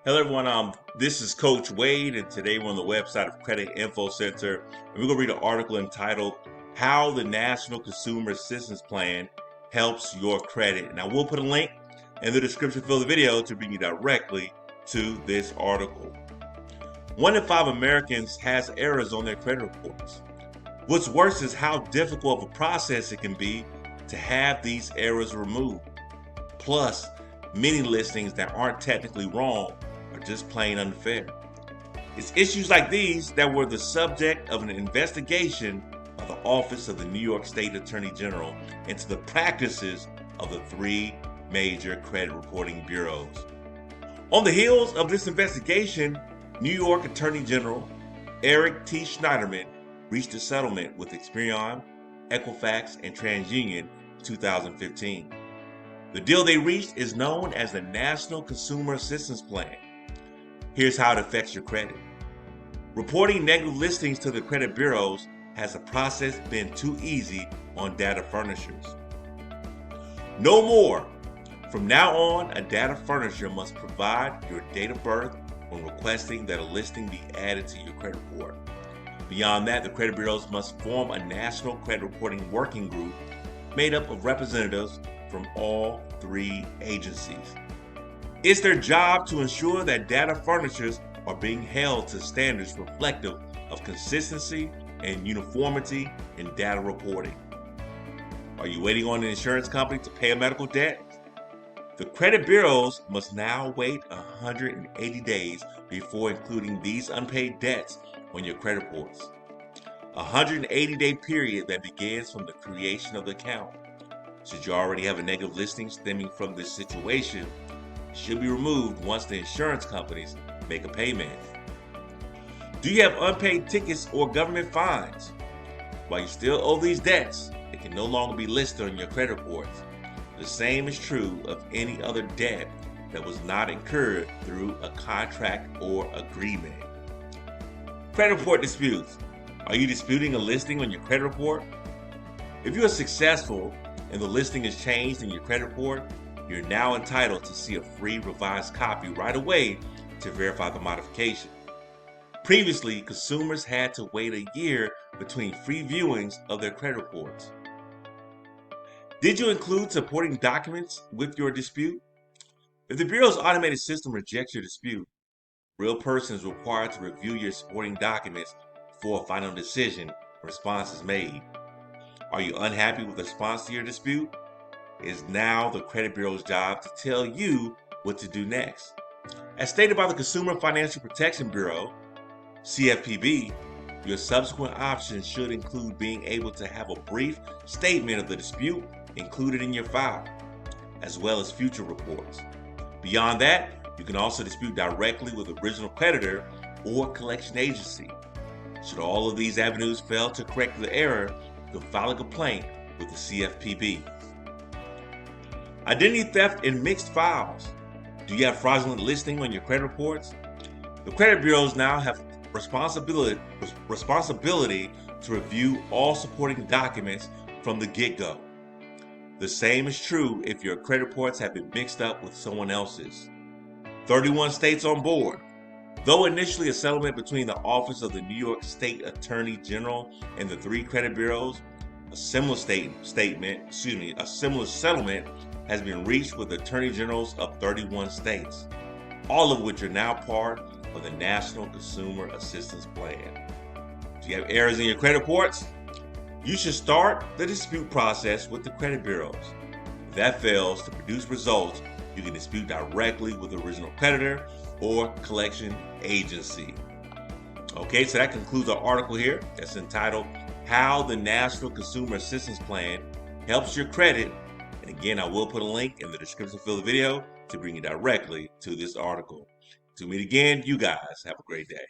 Hello everyone, this is Coach Wade, and today we're on the website of Credit Info Center, and we're going to read an article entitled How the National Consumer Assistance Plan Helps Your Credit. And I will put a link in the description for the video to bring you directly to this article. 1 in 5 Americans has errors on their credit reports. What's worse is how difficult of a process it can be to have these errors removed. Plus, many listings that aren't technically wrong are just plain unfair. It's issues like these that were the subject of an investigation by the Office of the New York State Attorney General into the practices of the 3 major credit reporting bureaus. On the heels of this investigation, New York Attorney General Eric T. Schneiderman reached a settlement with Experian, Equifax, and TransUnion in 2015. The deal they reached is known as the National Consumer Assistance Plan. Here's how it affects your credit. Reporting negative listings to the credit bureaus has a process been too easy on data furnishers. No more. From now on, a data furnisher must provide your date of birth when requesting that a listing be added to your credit report. Beyond that, the credit bureaus must form a national credit reporting working group made up of representatives from all 3 agencies. It's their job to ensure that data furnishers are being held to standards reflective of consistency and uniformity in data reporting. Are you waiting on an insurance company to pay a medical debt? The credit bureaus must now wait 180 days before including these unpaid debts on your credit reports. A 180-day period that begins from the creation of the account. Should you already have a negative listing stemming from this situation, it should be removed once the insurance companies make a payment. Do you have unpaid tickets or government fines? While you still owe these debts, they can no longer be listed on your credit reports. The same is true of any other debt that was not incurred through a contract or agreement. Credit report disputes. Are you disputing a listing on your credit report? If you are successful and the listing is changed in your credit report, you're now entitled to see a free revised copy right away to verify the modification. Previously, consumers had to wait a year between free viewings of their credit reports. Did you include supporting documents with your dispute? If the Bureau's automated system rejects your dispute, a real person is required to review your supporting documents before a final decision or response is made. Are you unhappy with the response to your dispute? It is now the credit bureau's job to tell you what to do next. As stated by the Consumer Financial Protection Bureau, CFPB, your subsequent options should include being able to have a brief statement of the dispute included in your file, as well as future reports. Beyond that, you can also dispute directly with the original creditor or collection agency. Should all of these avenues fail to correct the error, you can file a complaint with the CFPB. Identity theft in mixed files. Do you have fraudulent listing on your credit reports? The credit bureaus now have responsibility to review all supporting documents from the get-go. The same is true if your credit reports have been mixed up with someone else's. 31 states on board. Though initially a settlement between the Office of the New York State Attorney General and the 3 credit bureaus, a similar settlement has been reached with Attorney Generals of 31 states, all of which are now part of the National Consumer Assistance Plan. Do you have errors in your credit reports? You should start the dispute process with the credit bureaus. If that fails to produce results, you can dispute directly with the original creditor or collection agency. Okay, so that concludes our article here that's entitled How the National Consumer Assistance Plan Helps Your Credit. And again, I will put a link in the description for the video to bring you directly to this article. To meet again, you guys have a great day.